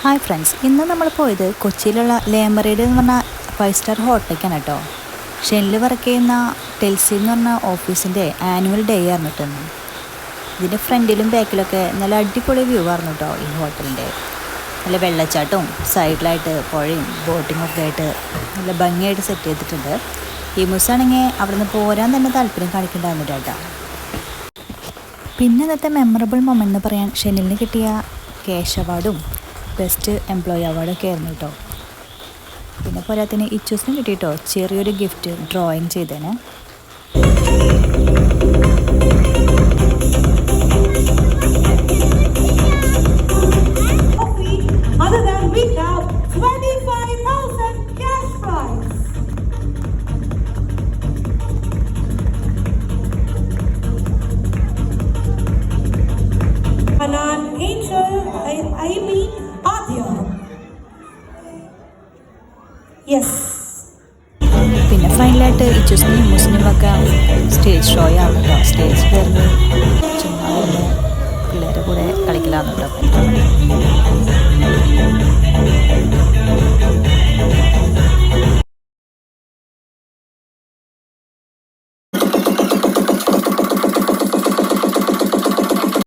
Hi friends, ഇന്ന് നമ്മൾ പോയത് കൊച്ചിയിലുള്ള ലേമറേഡ് എന്ന് പറഞ്ഞ 5-സ്റ്റാർ ഹോട്ടലിലേക്കാണ് കേട്ടോ. ഷെനിൽ വർക്ക് ചെയ്യുന്ന ടെൽസി എന്ന് പറഞ്ഞ ഓഫീസിൻ്റെ ആനുവൽ ഡേ ആയിരുന്നു കേട്ടോ. ഇതിൻ്റെ ഫ്രണ്ടിലും ബാക്കിലൊക്കെ നല്ല അടിപൊളി വ്യൂ ആയിരുന്നു കേട്ടോ. ഈ ഹോട്ടലിൻ്റെ നല്ല വെള്ളച്ചാട്ടവും സൈഡിലായിട്ട് പുഴയും ബോട്ടിങ്ങും ഒക്കെ ആയിട്ട് നല്ല ഭംഗിയായിട്ട് സെറ്റ് ചെയ്തിട്ടുണ്ട്. ഈ മുസാണെങ്കിൽ അവിടെ നിന്ന് പോരാൻ തന്നെ താല്പര്യം കാണിക്കേണ്ടായിരുന്നു കേട്ടോ. പിന്നെ അന്നത്തെ മെമ്മറബിൾ മൊമെൻ്റ് എന്ന് പറയാൻ ഷെനിലിന് കിട്ടിയ ക്യാഷ് അവാർഡും ബെസ്റ്റ് എംപ്ലോയി അവാർഡൊക്കെ ആയിരുന്നു കേട്ടോ. പിന്നെ പോരാത്തിന് ഇച്ചൂസിനും കിട്ടിയിട്ടോ ചെറിയൊരു ഗിഫ്റ്റ് ഡ്രോയിങ് ചെയ്തേന്. പിന്നെ ഫൈനലായിട്ട് ഇച്ചൂസിനും മുസ്ലിം ഒക്കെ സ്റ്റേജ് ഷോ ആണ് കേട്ടോ. സ്റ്റേജ് കയറി ചുമ്മാ പിള്ളേരുടെ കൂടെ കളിക്കലാന്ന് കേട്ടോ.